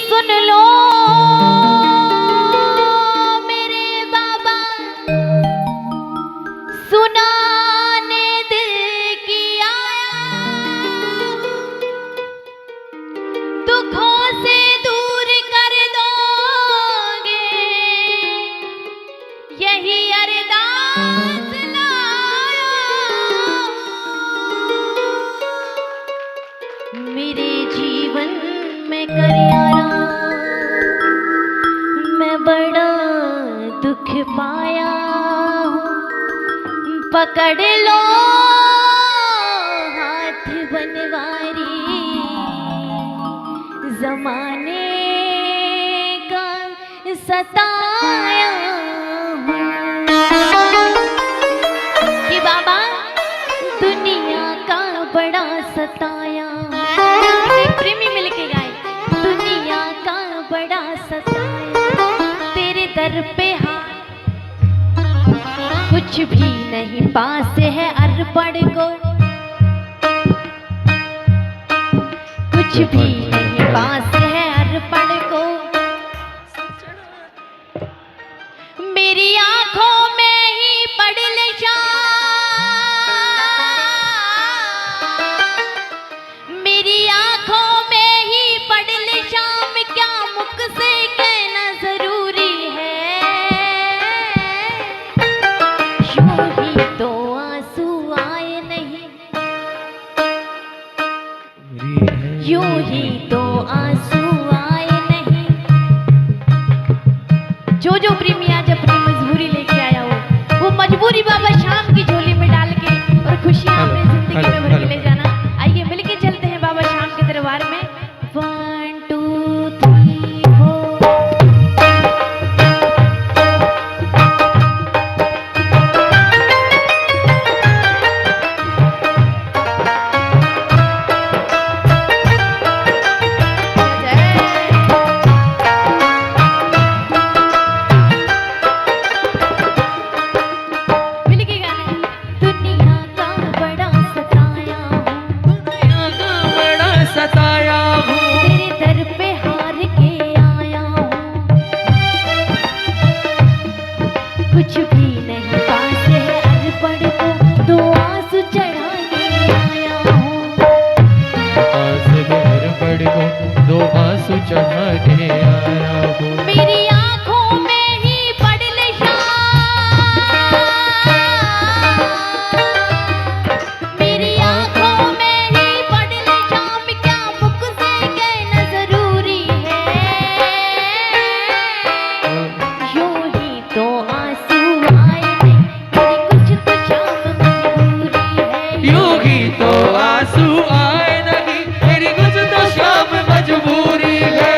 सुन लो मेरे बाबा, सुनाने दिल की आया, दुखों से दूर कर दोगे यही अरदास लाया। मेरे जीवन में करियारा मैं बड़ा दुख पाया हूँ, पकड़ लो हाथ बनवारी, जमाने का सताया हूँ कि बाबा दुनिया का बड़ा सताया। प्रेमी मिलके गाए, दुनिया का बड़ा सताया, तेरे दर पे कुछ भी नहीं पास है अर्पण को, कुछ भी नहीं पास है अर्पण को। मेरी आंखों में ही पड़ ले शाम, मेरी आंखों में ही पड़ ले शाम, क्या मुख से कहना जरूरी है। यूं ही तो आंसू आए नहीं, यूं ही तो आंसू आए नहीं। जो प्रेमी आज अपनी मजबूरी लेके आया हो, वो मजबूरी बाबा शाम की झोली में डाल के और खुशियां अपनी जिंदगी में भर के ले जाना। आइए मिलके चलते हैं बाबा शाम के दरबार में। 1 2 3 4। कुछ भी नहीं पास है अर्पण को, दो आंसू चढ़ाने आया हूँ। पास है अर्पण को, दो आंसू चढ़ाने आया हूँ। मेरी आंखों में ही पड़ ले शाम, मेरी आंखों में ही पड़ ले शाम, क्या मुख से कहना जरूरी है। यूं ही तो आंसू आए नहीं, मेरी कुछ तो शाम मजबूरी है। यूं ही तो आंसू आए नहीं, मेरी कुछ तो शाम मजबूरी है।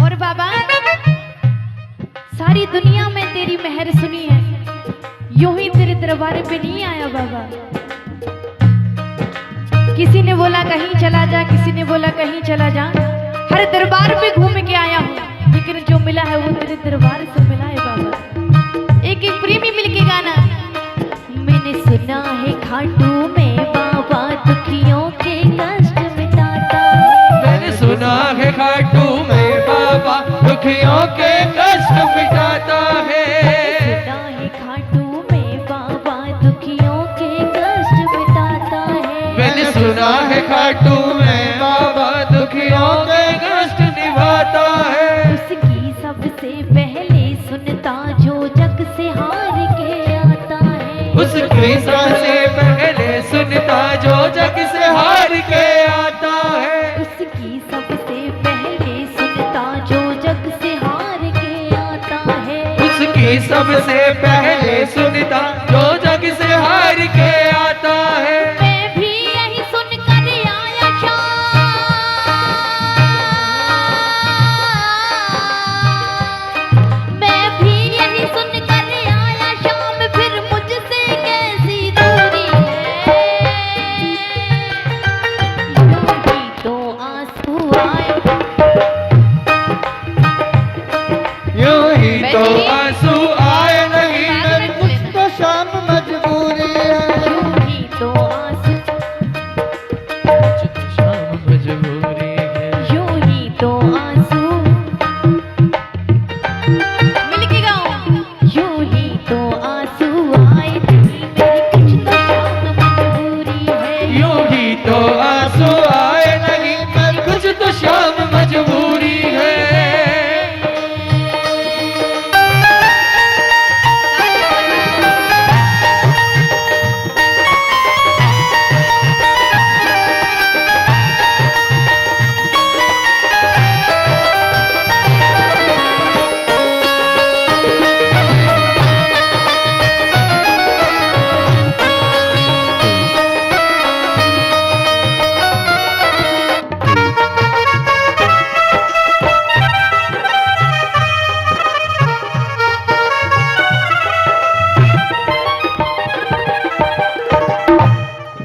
और बाबा सारी दुनिया में तेरी मेहर सुनी है, यूं ही तेरे दरबार पे नहीं आया बाबा। किसी ने बोला कहीं चला जा, किसी ने बोला कहीं चला जा, हर दरबार पे घूम के आया हूँ, लेकिन जो मिला है वो तेरे दरबार से मिला है बाबा। एक एक प्रेमी मिलके गाना। मैंने सुना है खाटू में बाबा दुखियों के कष्ट मिटाता है। मैंने सुना है खाटू में बाबा दुखियों के कष्ट मिटाता है। सुना है खाटू में बाबा दुखियों के कष्ट मिटाता है। मैंने सुना है खाटू में बाबा दुखियों के कष्ट निभाता है। उसकी सबसे पहले सुनता जो जग से हार के आता है। उसकी सबसे पहले सुनता जो जग से हार के आता है। उसकी सबसे पहले सुनता जो जग से हार के आता है। उसकी सबसे पहले सुनता जो जग से हार के आता है। मैं भी तो आंसू आए नहीं, पर कुछ तो श्याम मजबूरी है।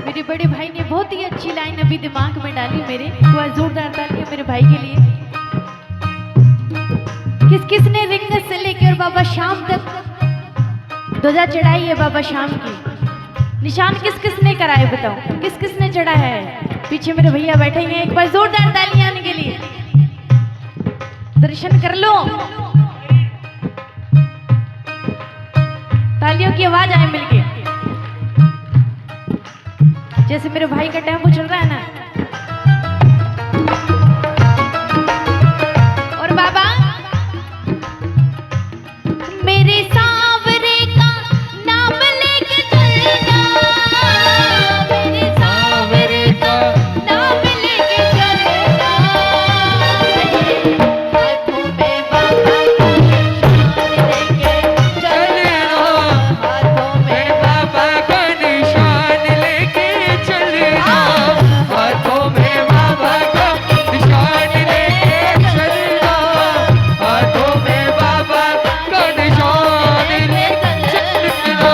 मेरे बड़े भाई ने बहुत ही अच्छी लाइन अभी दिमाग में डाली मेरे, थोड़ा जोरदार तालियां मेरे भाई के लिए। किस किस ने रिंग से लेकर बाबा शाम तक ध्वजा चढ़ाई है, बाबा शाम की निशान किस किस ने कराए बताओ, किस किस ने चढ़ा है? पीछे मेरे भैया बैठे हैं, एक बार जोरदार तालियां आने के लिए, दर्शन कर लो, तालियों की आवाज आए मिलके। जैसे मेरे भाई का टेम्पो चल रहा है ना, और बाबा मेरे सांवरे का नाम लेके चलना, मेरे सांवरे का नाम लेके चलना, हाथों में बाबा का निशान लेके चलना, हाथों में बाबा का निशान लेके चलना, हाथों में बाबा का निशान लेके चलना।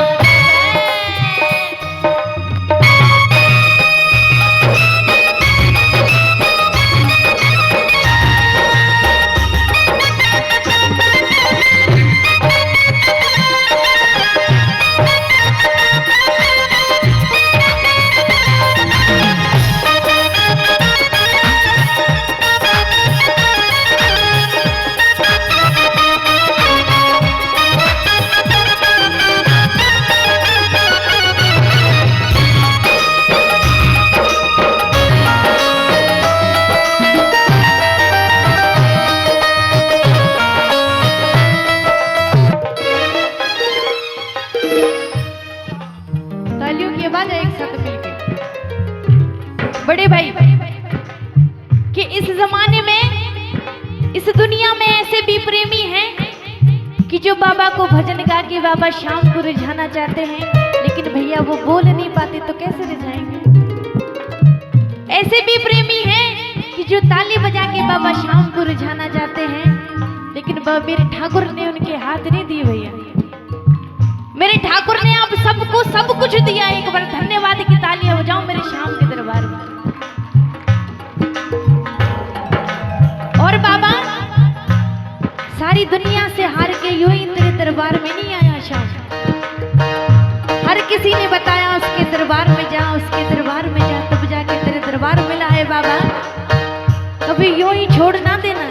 तालियों की आवाज है एक साथ मिलके। बड़े भाई कि इस जमाने में, इस दुनिया में ऐसे भी प्रेमी हैं कि जो बाबा को भजन गा के बाबा शाम को रिझाना चाहते हैं, लेकिन भैया वो बोल नहीं पाते तो कैसे रिझाएंगे। ऐसे भी प्रेमी हैं कि जो ताली बजा के बाबा शाम को रिझाना चाहते हैं, लेकिन मेरे ठाकुर ने उनके हाथ नहीं दिए भैया। मेरे ठाकुर ने आप सबको सब कुछ दिया। एक बार धन्यवाद की तालियां बजाओ मेरे शाम के दरबार में। और बाबा सारी दुनिया से हार के यूं ही तेरे दरबार में नहीं आया शाम। हर किसी ने बताया उसके दरबार में जा, उसके दरबार में जा, तब जाके तेरे दरबार मिला है बाबा। कभी यूं ही छोड़ ना देना।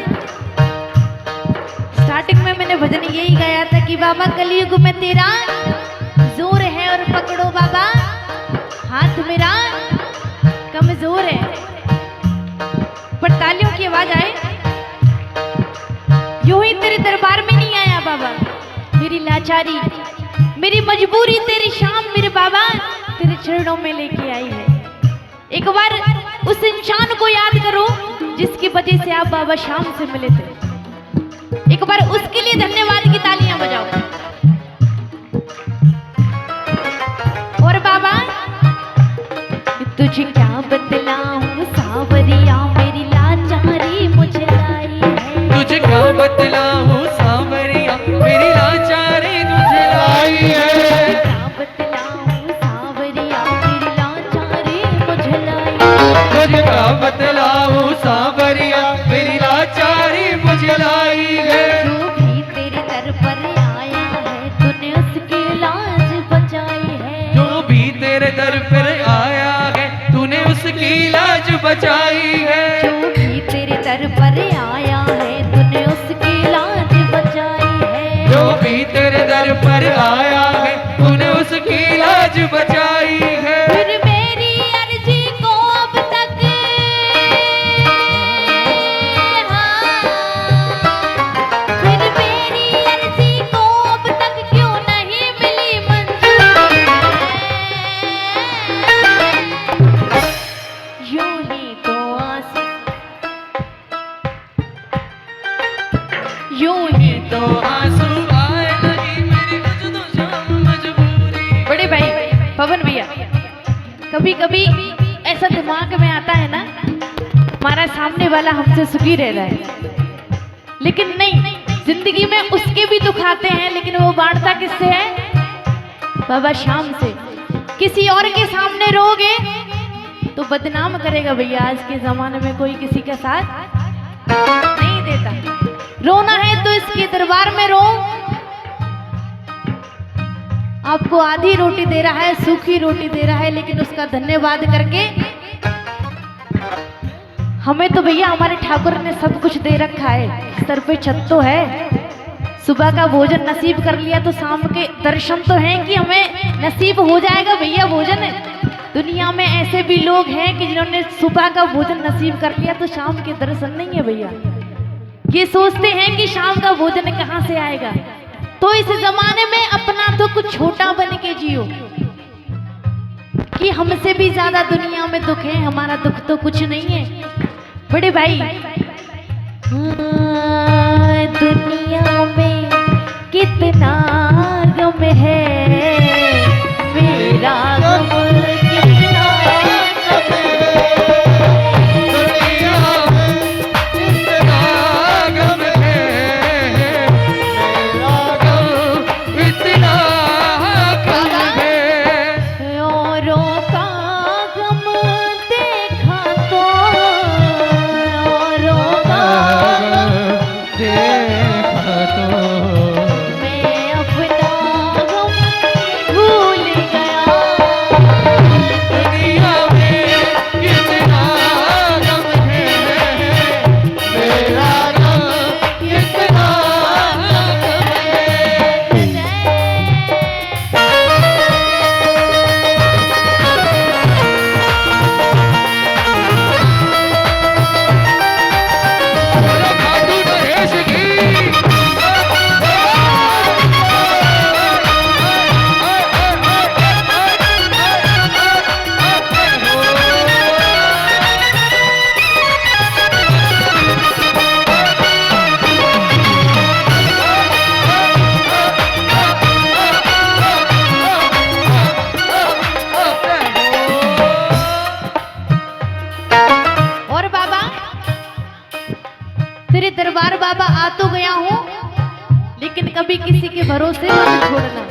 स्टार्टिंग में मैंने भजन यही गाया था कि बाबा कलयुग में तेरा जोर है और पकड़ो बाबा हाथ मेरा कमजोर है। पर तालियों की आवाज आए, यूं ही तेरे दरबार में नहीं आया बाबा। मेरी लाचारी, मेरी मजबूरी तेरी शाम मेरे बाबा तेरे चरणों में लेके आई है। एक बार उस इंसान को याद करो जिसकी वजह से आप बाबा शाम से मिले थे। एक बार उसके लिए धन्यवाद की तालियां बजाओ। और बाबा तुझे क्या बतलाऊं सावरिया मेरी लाचारी मुझे लाई है। तुझे क्या बतलाऊं सावरिया मेरी लाचारी तुझे लाई है। क्या बतलाऊं सावरिया मेरी लाचारी मुझे लाई है। तुझे क्या बतलाऊं सावरिया मेरी लाचारी मुझे लाई है। जो भी तेरे दर पर आया है तूने उसकी लाज बचाई है। जो भी तेरे दर पर आया है तूने उसकी लाज बचाई है। जो भी तेरे दर पर आया है तूने उसकी लाज बचाई है। जो भी तेरे दर पर आया है तूने उसकी लाज बचाई है। फिर मेरी अर्जी को कभी कभी ऐसा दिमाग में आता है ना, हमारा सामने वाला हमसे सुखी रह रहा है, लेकिन नहीं, जिंदगी में उसके भी दुख आते हैं, लेकिन वो बांटता किससे है? बाबा शाम से। किसी और के सामने रोगे तो बदनाम करेगा भैया। आज के जमाने में कोई किसी के साथ नहीं देता। रोना है तो इसके दरबार में रो। आपको आधी रोटी दे रहा है, सूखी रोटी दे रहा है, लेकिन उसका धन्यवाद करके, हमें तो भैया हमारे ठाकुर ने सब कुछ दे रखा है। सर पे छत तो है, सुबह का भोजन नसीब कर लिया तो शाम के दर्शन तो हैं कि हमें नसीब हो जाएगा भैया भोजन। दुनिया में ऐसे भी लोग हैं कि जिन्होंने सुबह का भोजन नसीब कर लिया तो शाम के दर्शन नहीं है भैया। ये सोचते हैं कि शाम का भोजन कहाँ से आएगा। तो इस जमाने में अपना दुख छोटा बन के जियो, कि हमसे भी ज्यादा दुनिया में दुख है, हमारा दुख तो कुछ नहीं है। बड़े भाई, दुनिया में कितना गम है, मेरा गम कितना गम है, दुनिया में कितना गम है, मेरा गम इतना गम है। औरों का गम देखा तो, औरों का देखा तो मैं अपना गम भूल गया। दुनिया में कितना गम है, मेरा गम कितना गम है। खाटू नरेश की और बाबा, तेरे दरबार बाबा आ तो गया हूँ, लेकिन कभी किसी के भरोसे मत छोड़ना।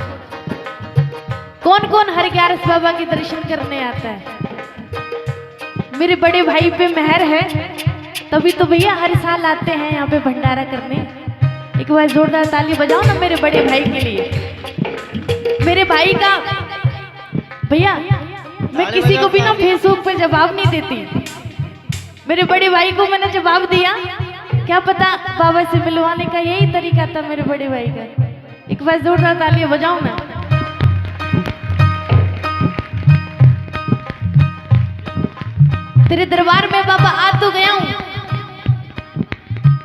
कौन कौन हर 11 बाबा के दर्शन करने आता है? मेरे बड़े भाई पे मेहर है, तभी तो भैया हर साल आते हैं यहाँ पे भंडारा करने। एक बार जोरदार ताली बजाओ ना मेरे बड़े भाई के लिए। मेरे भाई का भैया, मैं किसी को भी ना फेसबुक पे जवाब नहीं देती। मेरे बड़े भाई को मैंने जवाब दिया, क्या पता बाबा से मिलवाने का यही तरीका था मेरे बड़े भाई का। एक बार जोरदार ताली बजाओ ना। तेरे दरबार में बाबा आ तो गया हूँ,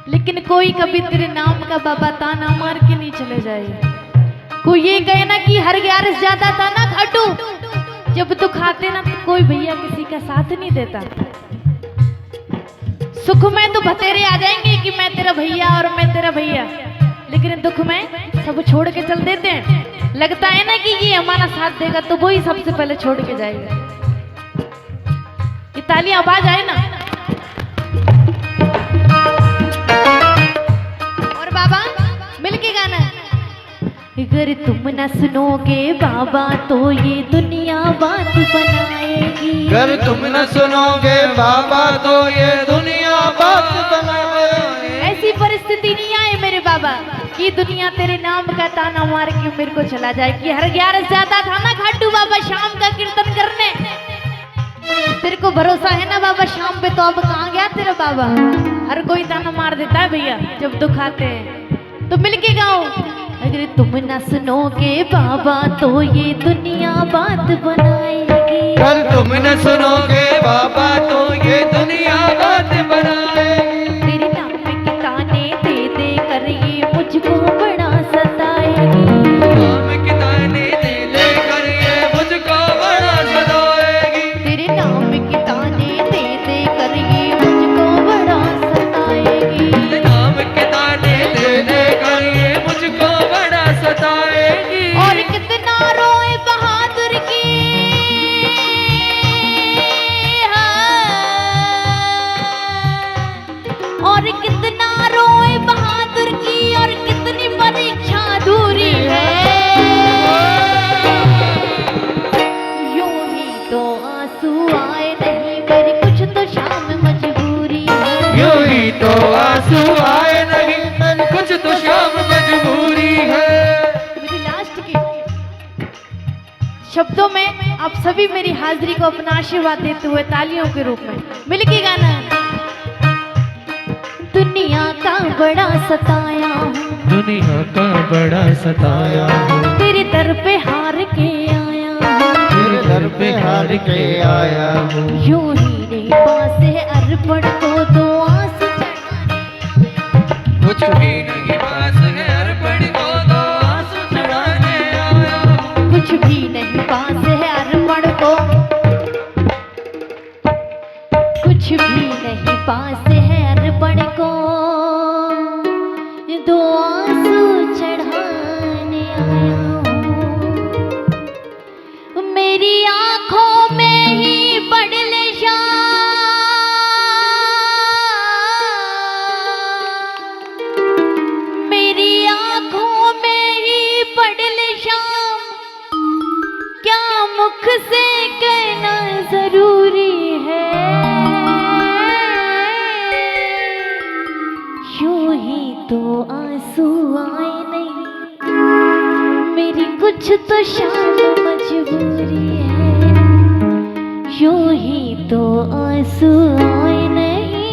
लेकिन कोई कभी तेरे नाम का बाबा ताना मार के नहीं चले जाए। कोई ये कहे ना कि हर 11 ज्यादा था ना खाटू, जब दुख आते ना तो कोई भैया किसी का साथ नहीं देता। सुख में तो बतेरे आ जाएंगे कि मैं तेरा भैया और मैं तेरा भैया, लेकिन दुख में सब छोड़ के चल देते हैं। लगता है ना कि ये हमारा साथ देगा तो वो ही सबसे पहले छोड़ के जाएगा। ये ताली आवाज आए ना। और बाबा मिलके गाना। अगर तुम न सुनोगे बाबा तो ये दुनिया बात बनाएगी। अगर तुम न सुनोगे बाबा तो ये दुनिया बात बनाएगी। ऐसी परिस्थिति नहीं आए मेरे बाबा कि दुनिया तेरे नाम का ताना मार के मेरे को चला जाए। कि हर 11 ज्यादा था ना खाटू बाबा शाम का कीर्तन करने। तेरे को भरोसा है ना बाबा शाम पे, तो अब कहाँ गया तेरा बाबा? हर कोई ताना मार देता है भैया जब दुख आते हैं। तो मिलके गाओ। अगर तुम न सुनोगे बाबा तो ये दुनिया बात बनाएगी। अगर तुम न सुनोगे बाबा तो ये दुनिया बात बनाएगी। तेरे नाम के ताने दे दे कर ये मुझको बड़ा सताएगी। नाम के ताने दे ले कर ये मुझको बड़ा सताएगी। तेरे नाम के ताने दे दे कर ये मुझको बड़ा सताएगी। नाम के ताने दे ले कर ये मुझको बड़ा सताएगी। और कितना रोए बहादुर की, आंसू आए नहीं, मेरी कुछ तो शाम मजबूरी है। यूं ही तो आंसू आए नहीं, मेरी कुछ तो शाम मजबूरी है। मेरी लास्ट की शब्दों में आप सभी मेरी हाजिरी को अपना आशीर्वाद देते हुए तालियों के रूप में मिलके गाना। दुनिया का बड़ा सताया हूँ, दुनिया का बड़ा सताया हूँ, तेरे दर पे हार के आया हूँ, तेरे दर पे हार के आया हूँ। यूं ही नहीं पास है अर्पण को दो आंसू चढ़ाने। कुछ भी नहीं पास है अर्पण को दो आंसू चढ़ाने आया हूँ। कुछ भी नहीं पास है अर्पण को, कुछ भी नहीं पास है अर्पण को, दो आंसू चढ़ाने आया हूँ। मेरी आंखों में ही पड़ ले शाम, मेरी आंखों में ही पड़ ले शाम, क्या मुख से कहना जरूरी है। यूं ही तो आंसू आए नहीं, मेरी कुछ तो शाम मजबूरी है। यूं ही तो आंसू आए नहीं,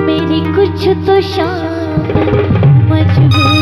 मेरी कुछ तो शाम मजबूरी